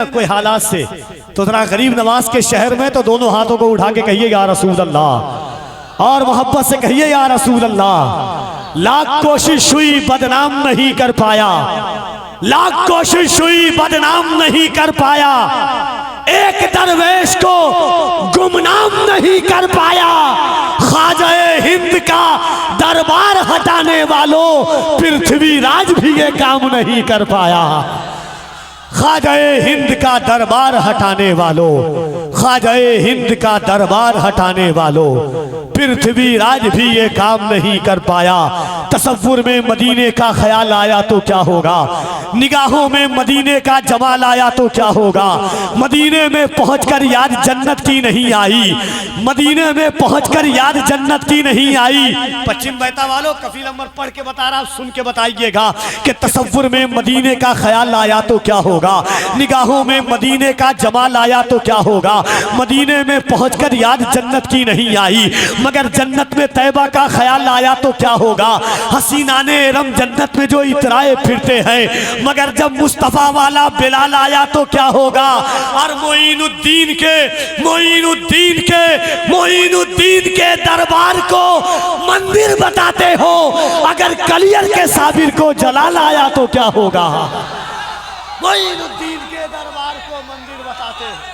कोई हालात से तो जरा गरीब नवाज के शहर में तो दोनों हाथों को उठा के कहिए या रसूल अल्लाह, और मोहब्बत से कहिए या रसूल अल्लाह। लाख कोशिश हुई बदनाम नहीं कर पाया, लाख कोशिश हुई बदनाम नहीं कर पाया, एक दरवेश को गुमनाम नहीं कर पाया। ख्वाजा हिंद का दरबार हटाने वालों पृथ्वीराज भी ये काम नहीं कर पाया। ख्वाजा हिंद का दरबार हटाने वालों, ख्वाजा हिंद का दरबार हटाने वालों पृथ्वीराज भी ये काम नहीं कर पाया। तसव्वुर में मदीने का ख्याल आया तो क्या होगा, निगाहों में मदीने का जमाल आया तो क्या होगा। मदीने में पहुंचकर याद जन्नत की नहीं आई, मदीने में पहुंचकर याद जन्नत की नहीं आई। पश्चिम बहता वालों कफील अमर पढ़ के बता रहा, सुन के बताइएगा कि तसव्वुर में मदीने का ख्याल आया तो क्या होगा, निगाहों में मदीने का जमाल आया तो क्या होगा। मदीने में पहुंचकर याद जन्नत की नहीं आई, मगर जन्नत में तैबा का ख्याल आया तो क्या होगा। हसीनाने रम जन्नत में जो इतराए फिरते हैं, मगर जब मुस्तफा वाला बिलाल आया तो क्या होगा। और मोइनुद्दीन के दरबार को मंदिर बताते हो, अगर कलियर के साबिर को जलाल आया तो क्या होगा। मोइनुद्दीन के दरबार को मंदिर बताते हो।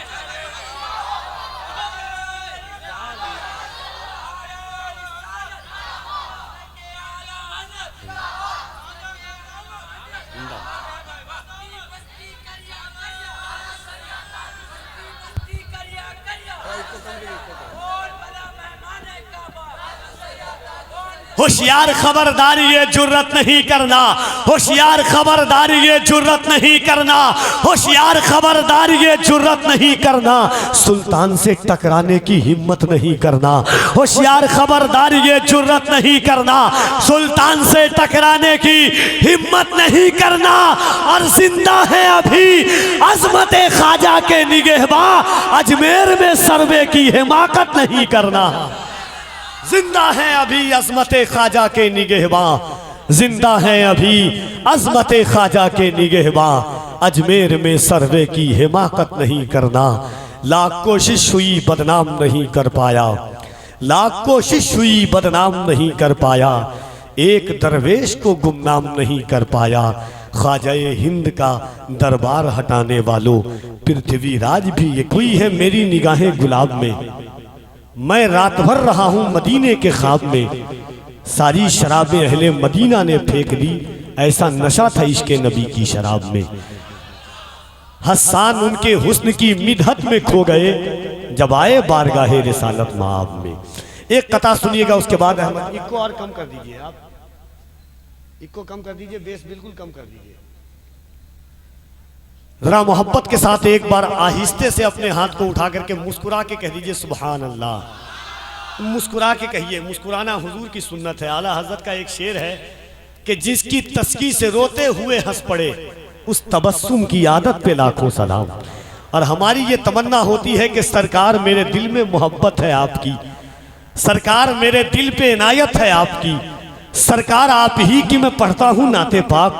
होशियार खबरदारी ये जुर्रत नहीं करना, होशियार खबरदारी ये जुर्रत नहीं करना, होशियार खबरदारी ये जुर्रत नहीं करना, सुल्तान से टकराने की हिम्मत नहीं करना। होशियार खबरदारी ये जुर्रत नहीं करना, सुल्तान से टकराने की हिम्मत नहीं करना। और जिंदा है अभी अजमत ख्वाजा के निगहबां, अजमेर में सर्वे की हिमाकत नहीं करना। जिंदा है अभी अजमत ख्वाजा के निगहबां, जिंदा है अभी अजमत ख्वाजा के निगहबां, अजमेर में सर्वे की हिमाकत नहीं करना। लाख कोशिश हुई बदनाम नहीं कर पाया, लाख कोशिश हुई बदनाम नहीं कर पाया, एक दरवेश को गुमनाम नहीं कर पाया। ख्वाजा हिंद का दरबार हटाने वालों पृथ्वीराज भी ये कोई है मेरी निगाहें गुलाब में। मैं रात भर रहा हूं मदीने के ख्वाब में, सारी शराबें अहले मदीना ने फेंक दी, ऐसा नशा था इश्क नबी की शराब में। हसन उनके हुस्न की मिदहत में खो गए, जब आए बारगाहे रिसालत माब में। एक कथा सुनिएगा, उसके बाद अहमद इको और कम कर दीजिए, आप इको कम कर दीजिए, बेस बिल्कुल कम कर दीजिए। जरा मोहब्बत के साथ एक बार आहिस्ते से अपने हाथ को उठा करके मुस्कुरा के कह दीजिए सुभान अल्लाह। मुस्कुरा के कहिए, मुस्कुराना हुजूर की सुन्नत है। आला हजरत का एक शेर है कि जिसकी तस्की से रोते हुए हंस पड़े, उस तबस्सुम की आदत पे लाखों सलाम। और हमारी ये तमन्ना होती है कि सरकार मेरे दिल में मोहब्बत है आपकी, सरकार मेरे दिल पे इनायत है आपकी, सरकार आप ही की मैं पढ़ता हूँ नाते पाक,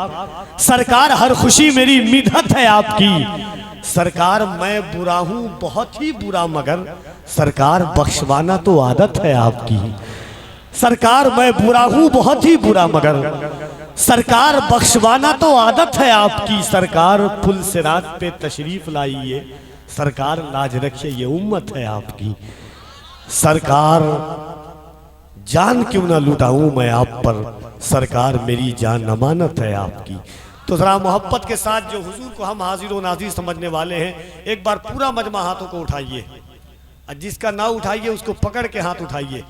सरकार हर खुशी मेरी मिदहत है आपकी। सरकार मैं बुरा हूँ बहुत ही बुरा, मगर सरकार बख्शवाना तो आदत है आपकी। सरकार मैं बुरा हूँ बहुत ही बुरा, मगर सरकार बख्शवाना तो आदत है आपकी। सरकार पुल सिरात पे तशरीफ लाइए, सरकार लाज रखिए ये उम्मत है आपकी। सरकार जान क्यों ना लुटाऊं मैं आप पर, सरकार मेरी जान अमानत है आपकी। तो जरा मोहब्बत के साथ जो हुजूर को हम हाजिर व नाज़िर समझने वाले हैं, एक बार पूरा मजमा हाथों को उठाइए, और जिसका ना उठाइए उसको पकड़ के हाथ उठाइए।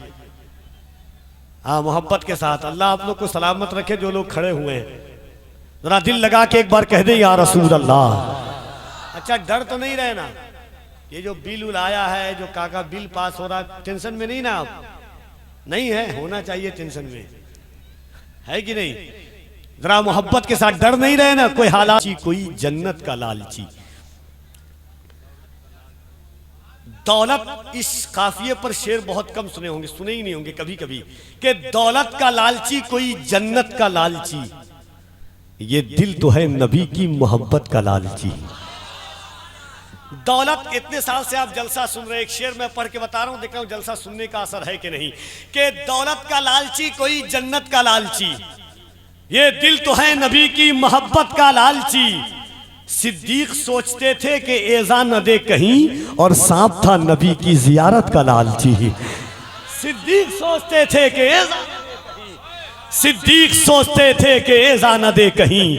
हाँ, मोहब्बत के साथ। अल्लाह आप लोग को सलामत रखे जो लोग खड़े हुए हैं। जरा दिल लगा के एक बार कह दे या रसूल अल्लाह। अच्छा, डर तो नहीं रहना, ये जो बिल आया है, जो काका बिल पास हो रहा है, टेंशन में नहीं ना आप? नहीं है, होना चाहिए टेंशन में, है कि नहीं? जरा मोहब्बत के साथ डर नहीं रहे ना, कोई हालात कोई जन्नत का लालची। दौलत, इस काफिये पर शेर बहुत कम सुने होंगे, सुने ही नहीं होंगे कभी कभी, कि दौलत का लालची कोई जन्नत का लालची, ये दिल तो है नबी की मोहब्बत का लालची। दौलत, इतने साल से आप जलसा सुन रहे, एक शेर मैं पढ़ के बता रहा हूं, देख रहा हूं जलसा सुनने का असर है कि नहीं। कि दौलत का लालची कोई जन्नत का लालची, ये दिल तो है नबी की मोहब्बत का लालची। सिद्दीक सोचते थे कि एजा न दे कहीं, और सांप था नबी की जियारत का लालची। सिद्दीक सोचते थे कि एजा न दे कहीं, सिद्दीक सोचते थे कि एजा न दे कहीं,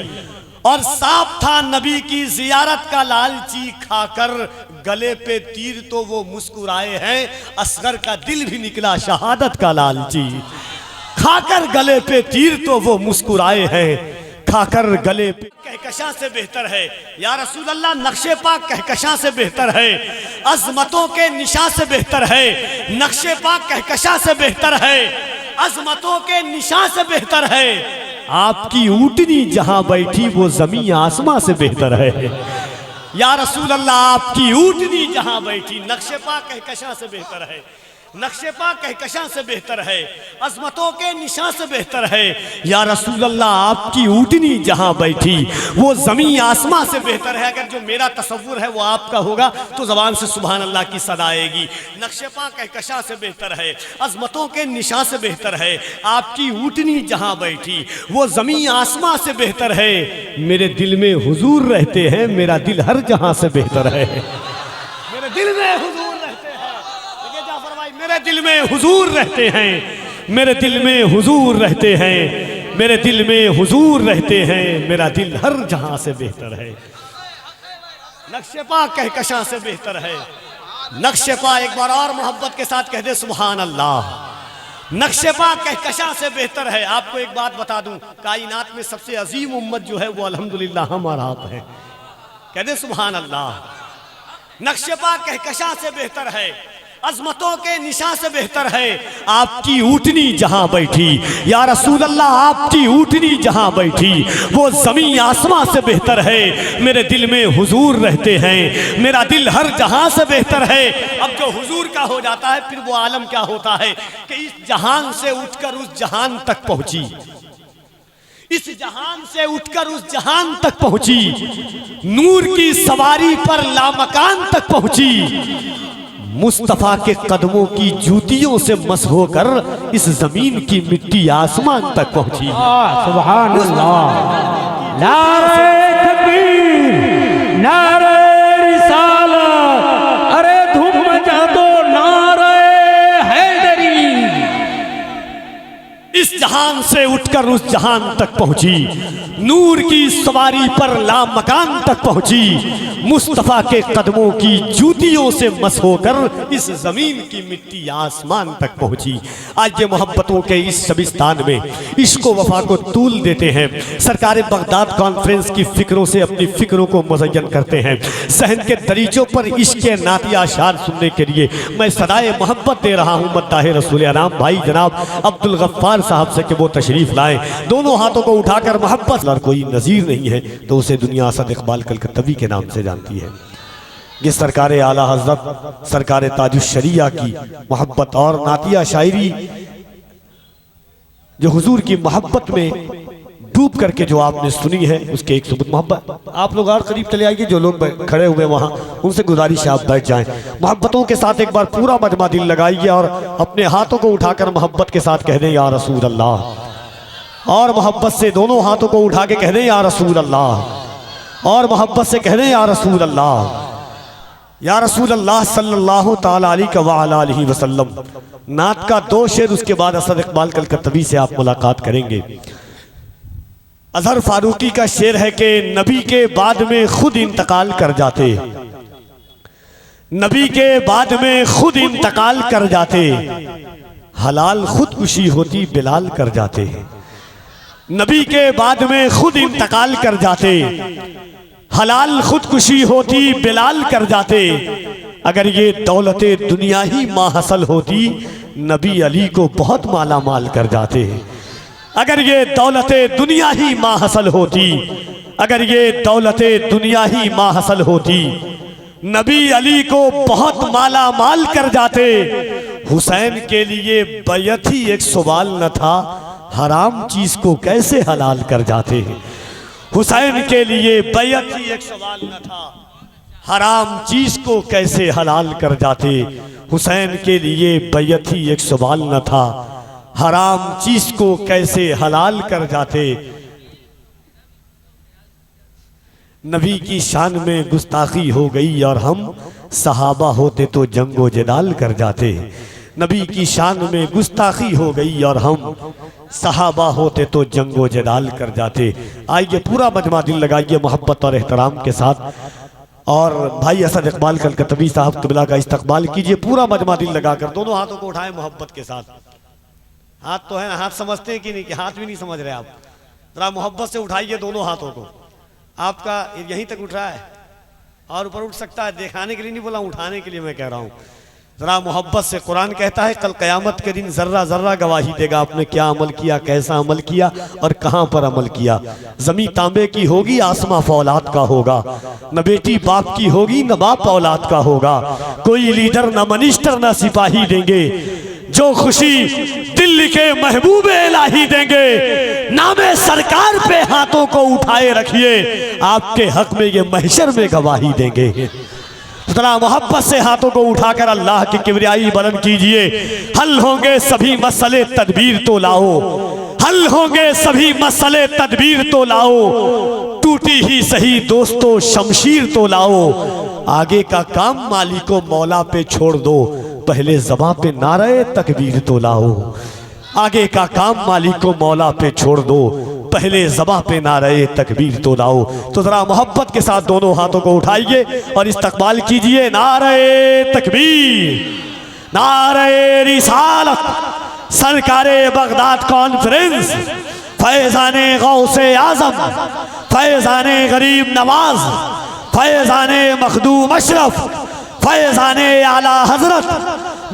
और सांप था नबी की जियारत का लालची। खाकर गले पे तीर तो वो मुस्कुराए हैं, असगर का दिल भी निकला शहादत का लालची। खाकर गले पे तीर तो वो मुस्कुराए हैं, खाकर गले पे कहकशां से बेहतर है या रसूल अल्लाह, नक्शे पाक कहकशां से बेहतर है, अजमतों के निशान से बेहतर है। नक्शे पाक कहकशां से बेहतर है, अजमतों के निशान से बेहतर है। आपकी ऊँटनी जहां बैठी वो जमीन आसमां से बेहतर है या रसूल अल्लाह, आपकी ऊँटनी जहां बैठी। नक्शे पाक कहकशां से बेहतर है, नक्शे पाक कहकशां से बेहतर है, अजमतों के निशान से बेहतर है या रसूल अल्लाह, आपकी ऊँटनी जहां बैठी वो जमीन आसमां से बेहतर है। अगर जो मेरा तसव्वुर है वो आपका होगा तो ज़बान से सुभान अल्लाह की सदा आएगी। नक्शे पाक कहकशां से बेहतर है, अजमतों के निशान से बेहतर है, आपकी ऊँटनी जहां बैठी वो जमीन आसमां से बेहतर है। मेरे दिल में हुजूर रहते हैं, मेरा दिल हर जहां से बेहतर है। मेरे दिल में हुजूर रहते हैं, मेरे दिल में हुजूर रहते हैं, मेरे दिल में हुजूर रहते हैं, मेरे दिल में हुजूर रहते हैं, मेरा दिल हर जहां से बेहतर है। नक्शे पाक कहकशां से बेहतर है। नक्शे पाक एक बार और मोहब्बत के साथ कह दे सुभान अल्लाह। नक्शे पाक कहकशां से बेहतर है। आपको एक बात बता दूं, कायनात में सबसे अजीम उम्मत जो है वो अल्हम्दुलिल्लाह हम और आप हैं। कह दे सुभान अल्लाह। नक्शे पाक कहकशां से बेहतर है, अजमतों के निशान से बेहतर है। आपकी ऊँटनी जहां बैठी या रसूल अल्लाह, आपकी ऊँटनी जहां बैठी वो जमीन आसमां से बेहतर है। मेरे दिल में हुजूर रहते हैं, मेरा दिल हर जहां से बेहतर है। अब जो हुजूर का हो जाता है फिर वो आलम क्या होता है कि इस जहान से उठकर उस जहान तक पहुंची, इस जहान से उठकर उस जहान तक पहुंची, नूर की सवारी पर लामकान तक पहुंची। मुस्तफा के कदमों की जूतियों से मस होकर इस जमीन की मिट्टी आसमान तक पहुंची। सुभान अल्लाह। नारे तकबीर, नारे रिसालत, अरे धूम मचा दो नारे हैदरी। इस जहान से उठकर उस जहान तक पहुंची, नूर की सवारी पर लामकान तक पहुंची। मुस्तफा के कदमों की जूतियों से मस होकर इस जमीन की मिट्टी आसमान तक पहुंची। आज ये मोहब्बतों के इस शबिस्तान में इश्क वफा को तूल देते हैं। सरकार बगदाद कॉन्फ्रेंस की फिक्रों से अपनी फिक्रों को मुज़य्यन करते हैं। सहन के दरीचों पर इश्क नातिया शार सुनने के लिए मैं सदाए मोहब्बत दे रहा हूँ मद्दाह रसूल अनाम भाई जनाब अब्दुल गफ्फार साहब से कि वो तशरीफ लाएं। दोनों हाथों को उठाकर मोहब्बत, और कोई नज़ीर नहीं है तो उसे दुनिया असद इकबाल कलकत्तवी के नाम से जानती है। ये सरकार आला हजरत सरकार ताजुश्शरिया की मोहब्बत और नातिया शायरी जो हुजूर की मोहब्बत में डूब करके जो आपने सुनी है उसके एक सुबुत मोहब्बत। आप लोग और करीब चले आइए, जो लोग खड़े हुए वहाँ उनसे गुजारिश है आप बैठ जाएं। मोहब्बतों के साथ एक बार पूरा मजमा दिल लगाइए और अपने हाथों को उठाकर मोहब्बत के साथ कह दें या रसूल अल्लाह। और मोहब्बत से दोनों हाथों को उठा के कह दें या रसूल अल्लाह। और मोहब्बत से कह दें या रसूल अल्लाह, या रसूल अल्लाह सल्लल्लाहु ताला अलैहि वसल्लम। नात का 2 शेर, उसके बाद असद इकबाल कलकत्तवी से आप मुलाकात करेंगे। अजहर फारूकी का शेर है कि नबी के बाद में खुद इंतकाल कर जाते, नबी के बाद में खुद इंतकाल कर जाते, हलाल खुदकुशी होती बिलाल कर जाते। नबी के बाद में खुद इंतकाल कर जाते, हलाल खुदकुशी होती बिलाल कर जाते। अगर ये दौलते दुनिया ही माहसल होती नबी अली को बहुत माला माल कर जाते। अगर ये दौलते दुनिया ही माहसल होती, अगर ये दौलते दुनिया ही माहसल होती नबी अली को बहुत माला माल कर जाते। हुसैन के लिए बैयत ही एक सवाल न था, हराम चीज को कैसे हलाल कर जाते हैं। हुसैन के लिए बैयत ही एक सवाल न था, हराम चीज को कैसे हलाल कर जाते। हुसैन के लिए बैयत ही एक सवाल न था, हराम चीज को कैसे हलाल कर जाते। नबी की शान में गुस्ताखी हो गई और हम सहाबा होते तो जंगो जदाल कर जाते। नबी की शान में गुस्ताखी हो गई और हम सहाबा होते तो जंगो जदाल कर जाते। आइए पूरा मजमा दिल लगाइए मोहब्बत और एहतराम के साथ, और भाई असद इकबाल कलकतवी साहब क़िबला का इस्तकबाल कीजिए। पूरा मजमा दिल लगाकर दोनों हाथों को उठाएं मोहब्बत के साथ। हाथ तो है ना, हाथ समझते हैं कि नहीं, कि हाथ भी नहीं समझ रहे आप? जरा मोहब्बत से उठाइए दोनों हाथों को। आपका यहीं तक उठ रहा है और ऊपर उठ सकता है, दिखाने के लिए नहीं बोला, उठाने के लिए मैं कह रहा हूँ। जरा मोहब्बत से। कुरान कहता है कल क़यामत के दिन जर्रा जर्रा गवाही देगा आपने क्या अमल किया, कैसा अमल किया और कहाँ पर अमल किया। ज़मीं तांबे की होगी, आसमां फौलाद का होगा, न बेटी बाप की होगी न बाप औलाद का होगा। कोई लीडर न मिनिस्टर न सिपाही देंगे, जो खुशी दिल्ली के महबूबे इलाही देंगे। नामे सरकार पे हाथों को उठाए रखिए, आपके हक में ये महशर में गवाही देंगे। जरा मोहब्बत से हाथों को उठाकर अल्लाह की किबरियाई बुलंद कीजिए। हल होंगे सभी मसले तदबीर तो लाओ, हल होंगे सभी मसले तदबीर तो लाओ। टूटी ही सही दोस्तों शमशीर तो लाओ। आगे का काम मालिको मौला पे छोड़ दो, पहले ज़बां पे नारे तकबीर तो लाओ। आगे का काम मालिको मौला पे छोड़ दो, पहले ज़बां पे नारे तकबीर तो लाओ। तो जरा मोहब्बत के साथ दोनों हाथों को उठाइए और इस्तकबाल कीजिए। नारे तकबीर, नारे रिसालत, सरकारे बगदाद कॉन्फ्रेंस, फैज़ाने गौसे आज़म, फैज़ाने गरीब नवाज, फैज़ाने मखदूम अशरफ, फैज़ाने आला हजरत,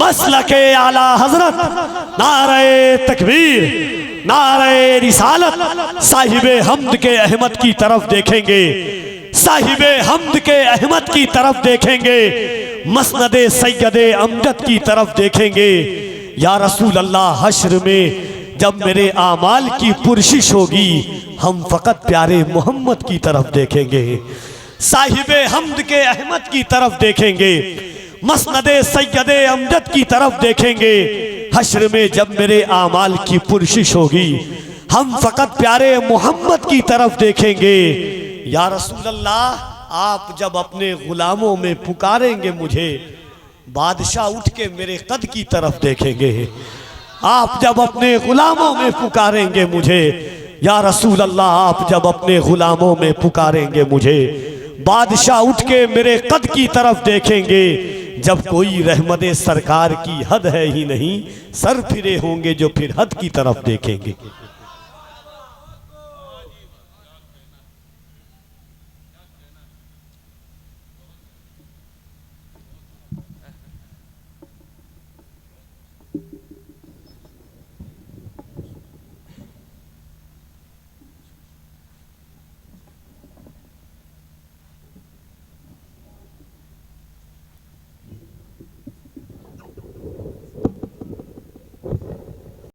मसलके आला हजरत। नारे तकबीर, नारे रिसालत। साहिबे हमद के अहमद की तरफ देखेंगे, साहिबे हमद के अहमद की तरफ देखेंगे, मसनदे सैयदे अमजद की तरफ देखेंगे। या रसूल अल्लाह हश्र में जब मेरे आमाल की पुरशिश होगी, हम फ़कत प्यारे मोहम्मद की तरफ देखेंगे। साहिबे हमद के अहमद की तरफ देखेंगे, मसनदे सैयदे अमजद की तरफ देखेंगे। हश्र में जब मेरे आमाल की पुरशिश होगी, हम फ़कत प्यारे मोहम्मद की तरफ देखेंगे। या रसूल अल्लाह आप जब अपने गुलामों में पुकारेंगे मुझे, बादशाह उठ के मेरे कद की तरफ देखेंगे। आप जब अपने गुलामों में पुकारेंगे मुझे, या रसूल अल्लाह आप जब अपने गुलामों में पुकारेंगे मुझे, बादशाह उठ के मेरे कद की तरफ देखेंगे। जब कोई रहमत सरकार की हद है ही नहीं, सर फिरे होंगे जो फिर हद की तरफ देखेंगे।